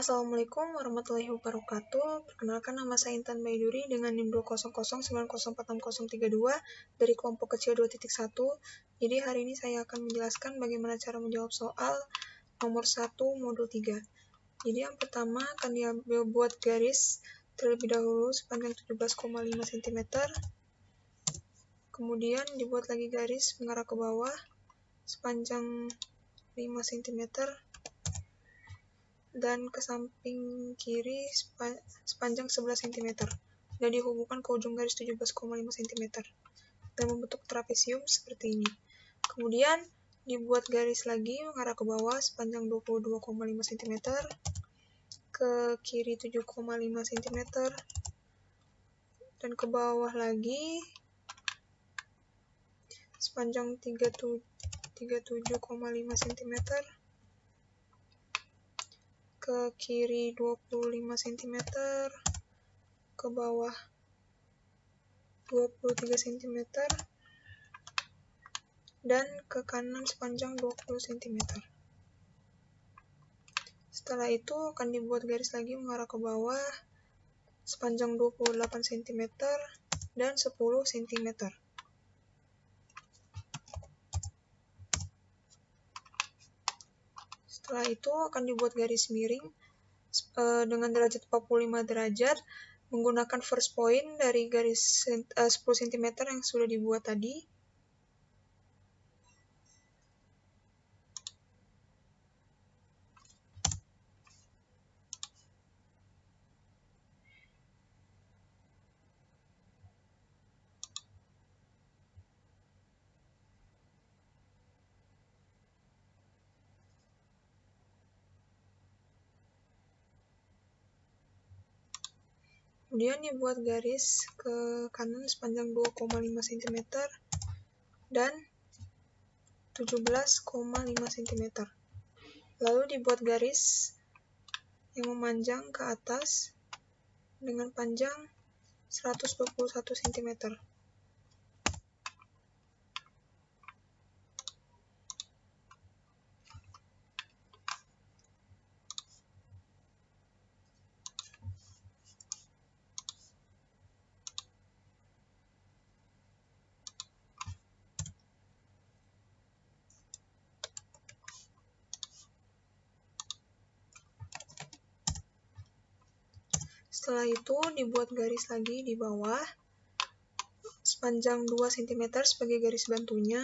Assalamualaikum warahmatullahi wabarakatuh. Perkenalkan, nama saya Intan Baiduri dengan NIM 20090466032 dari kelompok kecil 2.1. Jadi hari ini saya akan menjelaskan bagaimana cara menjawab soal nomor 1 modul 3. Jadi yang pertama akan dibuat garis terlebih dahulu sepanjang 17,5 cm. Kemudian dibuat lagi garis mengarah ke bawah sepanjang 5 cm. Dan ke samping kiri sepanjang 11 cm dan dihubungkan ke ujung garis 17,5 cm dan membentuk trapesium seperti ini. Kemudian dibuat garis lagi mengarah ke bawah sepanjang 22,5 cm, ke kiri 7,5 cm, dan ke bawah lagi sepanjang 37,5 cm, ke kiri 25 cm, ke bawah 23 cm, dan ke kanan sepanjang 20 cm. Setelah itu akan dibuat garis lagi mengarah ke bawah sepanjang 28 cm dan 10 cm. Setelah itu akan dibuat garis miring dengan derajat 45 derajat menggunakan first point dari garis 10 cm yang sudah dibuat tadi. Kemudian dibuat garis ke kanan sepanjang 2,5 cm dan 17,5 cm. Lalu dibuat garis yang memanjang ke atas dengan panjang 121 cm. Setelah itu dibuat garis lagi di bawah sepanjang 2 cm sebagai garis bantunya.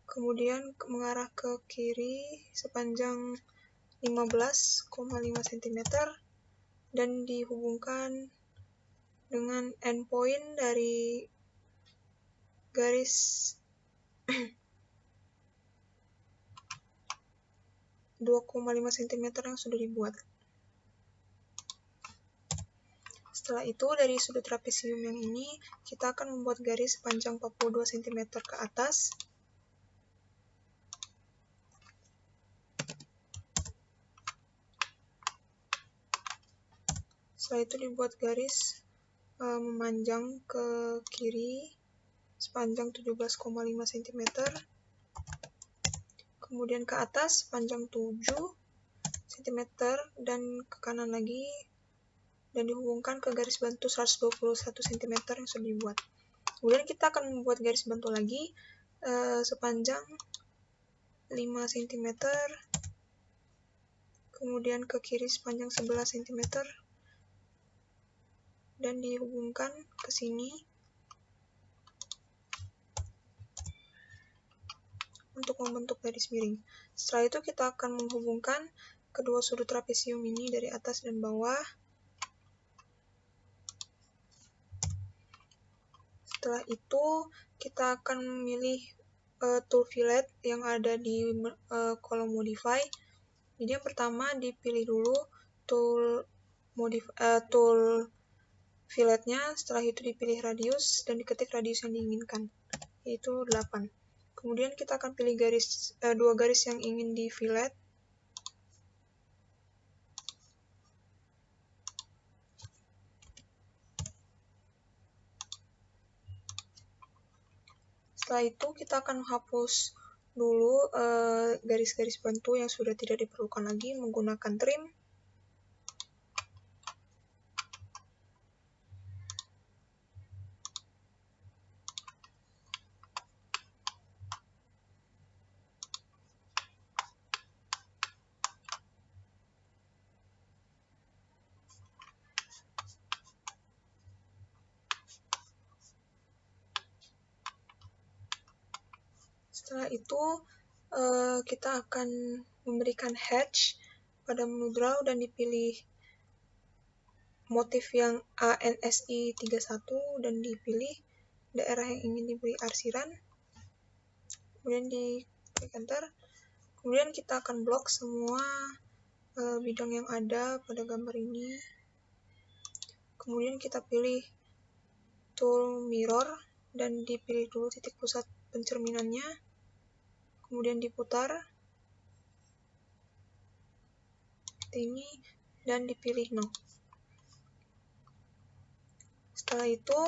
Kemudian mengarah ke kiri sepanjang 15,5 cm dan dihubungkan dengan endpoint dari garis 2,5 cm yang sudah dibuat. Setelah itu dari sudut trapesium yang ini kita akan membuat garis sepanjang 42 cm ke atas. Setelah itu dibuat garis memanjang ke kiri sepanjang 17,5 cm, kemudian ke atas sepanjang 7 cm dan ke kanan lagi, dan dihubungkan ke garis bantu 121 cm yang sudah dibuat. Kemudian kita akan membuat garis bantu lagi sepanjang 5 cm, kemudian ke kiri sepanjang 11 cm, dan dihubungkan ke sini untuk membentuk garis miring. Setelah itu kita akan menghubungkan kedua sudut trapesium ini dari atas dan bawah. Setelah itu kita akan memilih tool fillet yang ada di kolom modify. Jadi yang pertama dipilih dulu tool filletnya, setelah itu dipilih radius dan diketik radius yang diinginkan, yaitu 8. Kemudian kita akan pilih dua garis yang ingin di fillet. Setelah itu kita akan menghapus dulu garis-garis bantu yang sudah tidak diperlukan lagi menggunakan trim. Setelah itu, kita akan memberikan hatch pada menu draw dan dipilih motif yang ANSI 31 dan dipilih daerah yang ingin diberi arsiran. Kemudian di-klik enter. Kemudian kita akan blok semua bidang yang ada pada gambar ini. Kemudian kita pilih tool mirror dan dipilih dulu titik pusat pencerminannya. Kemudian diputar seperti ini dan dipilih no. Setelah itu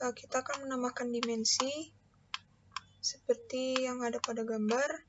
kita akan menambahkan dimensi seperti yang ada pada gambar.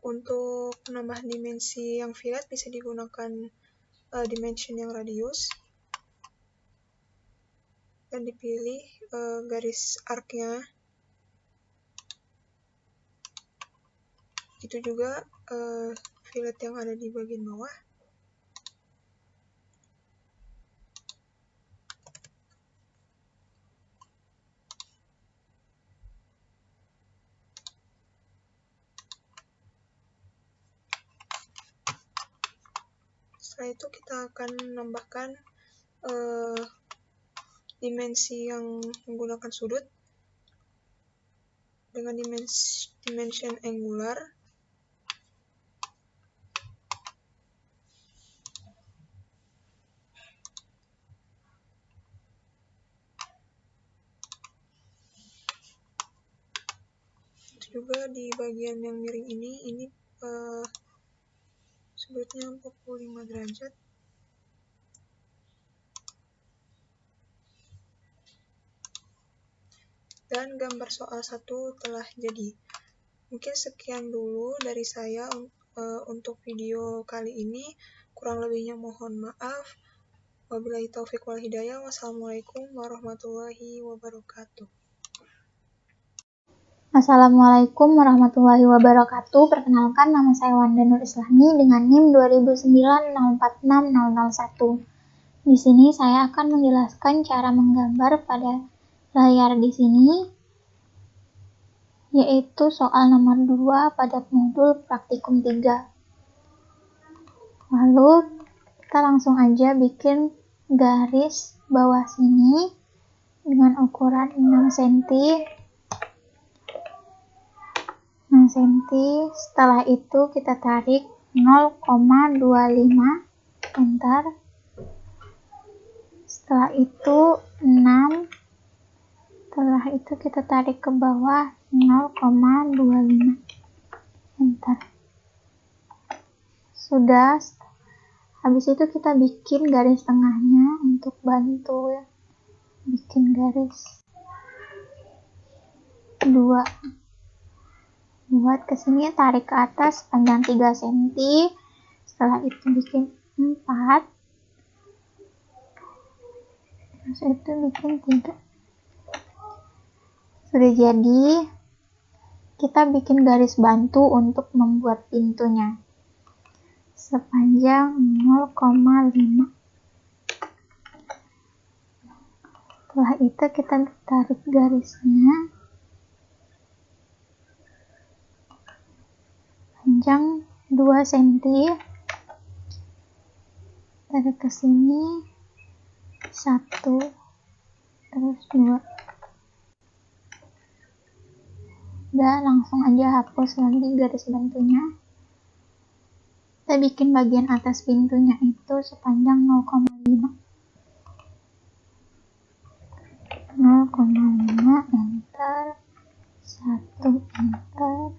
Untuk penambahan dimensi yang fillet bisa digunakan dimension yang radius dan dipilih garis arc-nya. Itu juga fillet yang ada di bagian bawah. Setelah itu kita akan menambahkan dimensi yang menggunakan sudut dengan dimension angular. Itu juga di bagian yang miring ini sudutnya 45 derajat. Dan gambar soal 1 telah jadi. Mungkin sekian dulu dari saya untuk video kali ini. Kurang lebihnya mohon maaf. Wabillahi taufiq wal hidayah. Wassalamualaikum warahmatullahi wabarakatuh. Assalamualaikum warahmatullahi wabarakatuh. Perkenalkan, nama saya Wanda Nur Islami dengan NIM 2009046001. Di sini saya akan menjelaskan cara menggambar pada layar di sini, yaitu soal nomor 2 pada modul praktikum 3. Lalu kita langsung aja bikin garis bawah sini dengan ukuran 6 cm. Setelah itu kita tarik 0,25, enter. Setelah itu 6, setelah itu kita tarik ke bawah 0,25, enter. Sudah. Habis itu kita bikin garis tengahnya untuk bantu ya. Bikin garis 2. Buat ke sini, tarik ke atas panjang 3 cm. Setelah itu bikin 4. Terus itu bikin 3. Sudah jadi. Kita bikin garis bantu untuk membuat pintunya sepanjang 0,5. Setelah itu kita tarik garisnya panjang 2 cm, tarik ke sini 1, terus 2. Udah, langsung aja hapus lagi garis bantunya. Kita bikin bagian atas pintunya itu sepanjang 0,5. 0,5, enter. 1, enter.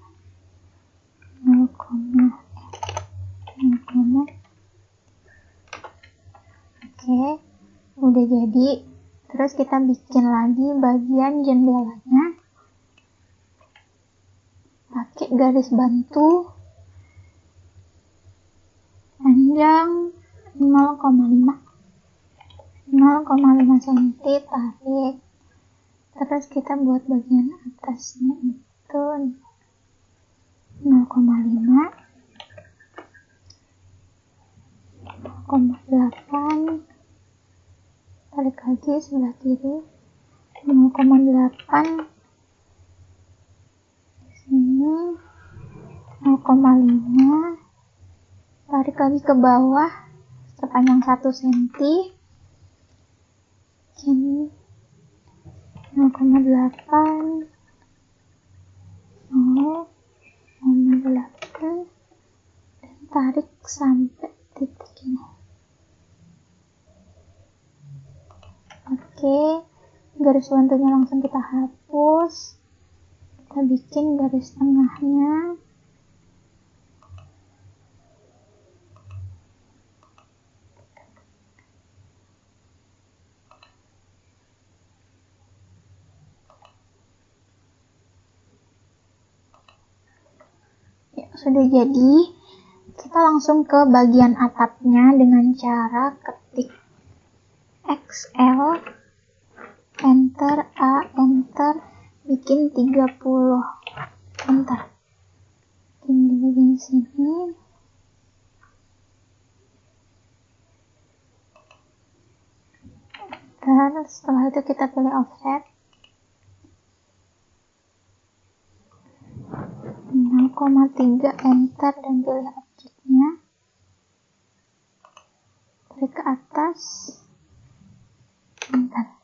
0, Oke, udah jadi. Terus kita bikin lagi bagian jendelanya pakai garis bantu panjang 0,5 cm, tarik. Terus kita buat bagian atasnya itu 0,5, 0,8, tarik lagi sebelah kiri 0,8, sini 0,5, tarik lagi ke bawah sepanjang 1 cm, sini 0,8, 0,8, dan tarik sampai titik ini. Oke, garis bantunya langsung kita hapus. Kita bikin garis tengahnya. sudah jadi, kita langsung ke bagian atapnya dengan cara ketik XL, enter, A, enter, bikin 30. Bentar. Bikin di bagian sini. Dan setelah itu kita pilih offset 0,3, enter dan pilih objeknya, klik ke atas. Bentar,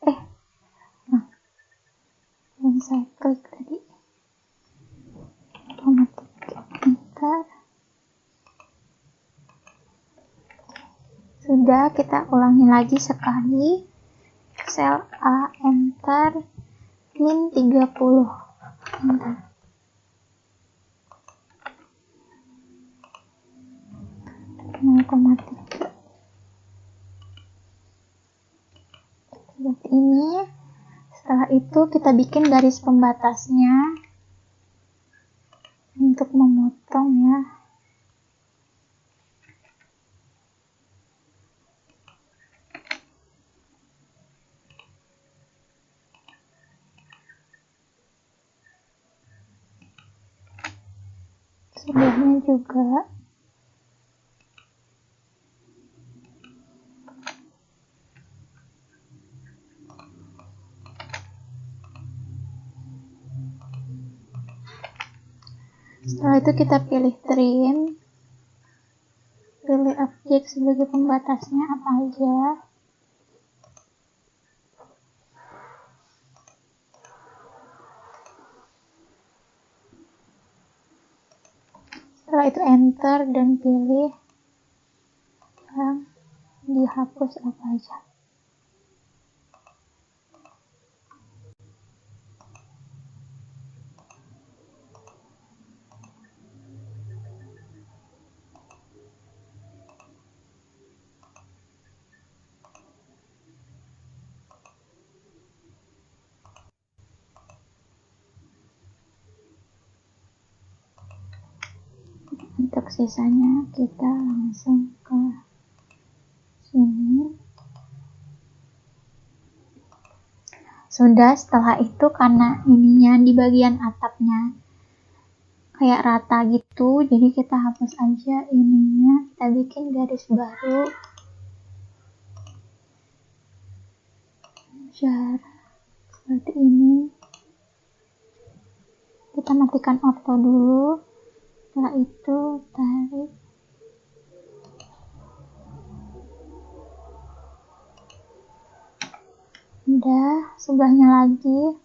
belum saya klik tadi. 0,3, enter. Sudah, kita ulangi lagi sekali. Sel A, enter, min 30, enter. Seperti ini. Setelah itu kita bikin garis pembatasnya untuk memotong ya. Sebelahnya juga. Setelah itu kita pilih trim, pilih objek sebagai pembatasnya apa aja. Setelah itu enter dan pilih yang dihapus apa aja. Untuk sisanya kita langsung ke sini. Sudah, setelah itu karena ininya di bagian atapnya kayak rata gitu, jadi kita hapus aja ininya, kita bikin garis baru. Jar seperti ini. Kita matikan orto dulu. Setelah itu tarik. Udah, sebelahnya lagi.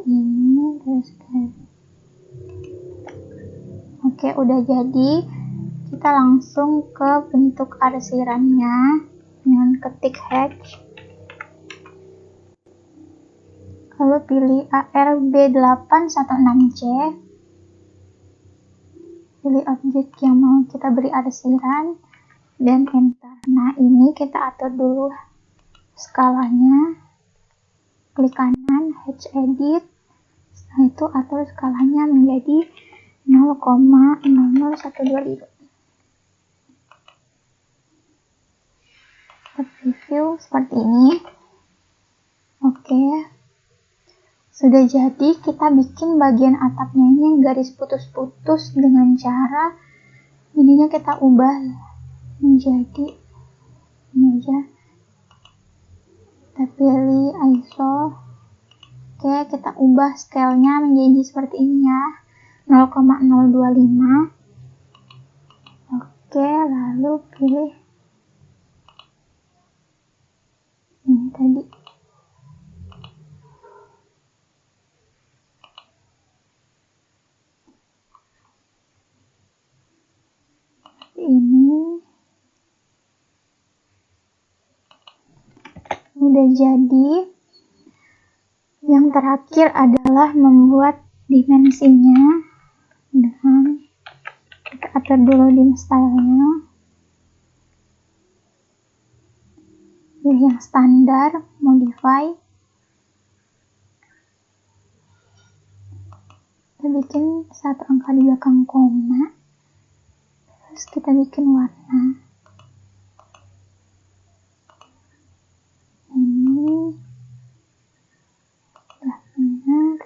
Ini terus kan. Oke, udah jadi. Kita langsung ke bentuk arsirannya dengan ketik hatch, lalu pilih ARB816C, pilih objek yang mau kita beri arsiran dan enter. Nah, ini kita atur dulu skalanya, klik kanan, hatch edit, setelah itu atur skalanya menjadi 0,00125. Review seperti ini. Oke, sudah jadi. Kita bikin bagian atapnya ini garis putus-putus dengan cara ininya kita ubah menjadi ini aja. Kita pilih ISO. Oke, kita ubah scale-nya menjadi seperti ini ya, 0,025. Oke, lalu pilih ini tadi. Ini udah jadi. Yang terakhir adalah membuat dimensinya dengan kita atur dulu dim style-nya. yang standar, modify. Kita bikin satu angka di belakang koma, terus kita bikin warna. Ini udah benar.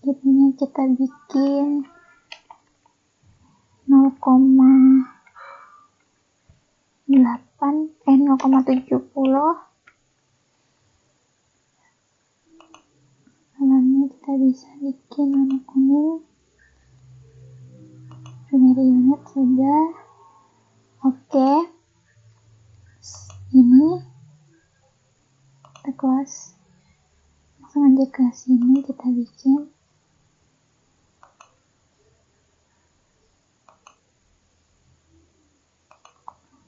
Jadinya kita bikin 0,70. Lalu kita bisa bikin warna kuning. Primary unit sudah. Oke. Ini kita close. Langsung aja ke sini kita bikin.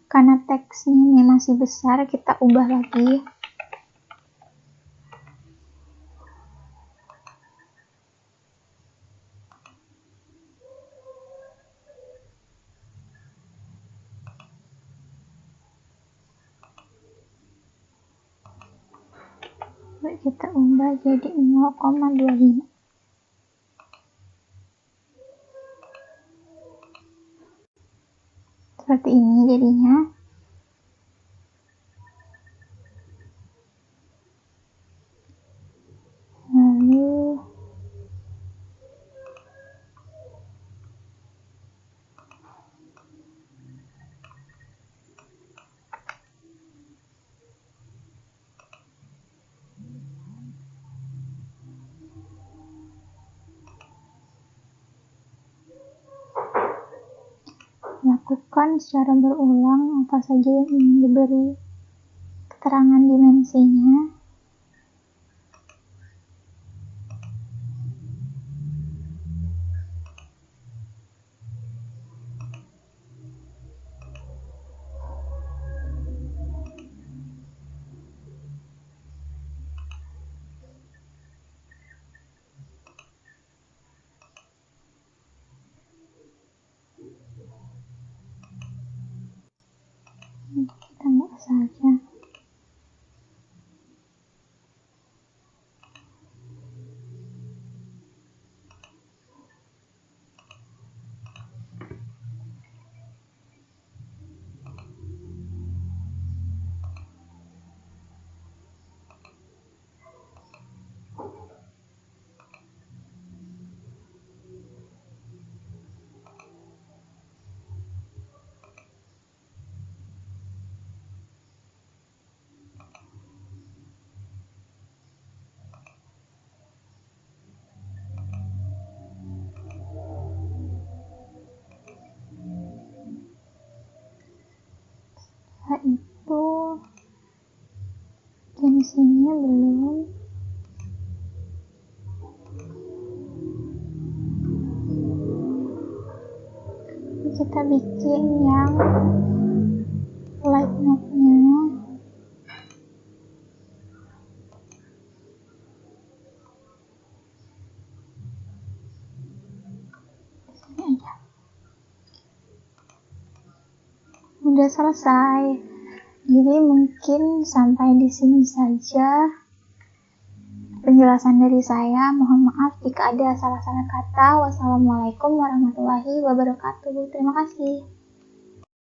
Karena teksnya ini masih besar, kita ubah lagi. Kita ubah jadi 0,25. Seperti ini jadinya. Lalu lakukan secara berulang apa saja yang ingin diberi keterangan dimensinya. Kita buat saja. Setelah itu jenisnya belum. Kita bikin yang light matte-nya. Sini aja. Udah selesai. Jadi mungkin sampai di sini saja penjelasan dari saya. Mohon maaf jika ada salah-salah kata. Wassalamualaikum warahmatullahi wabarakatuh. Terima kasih.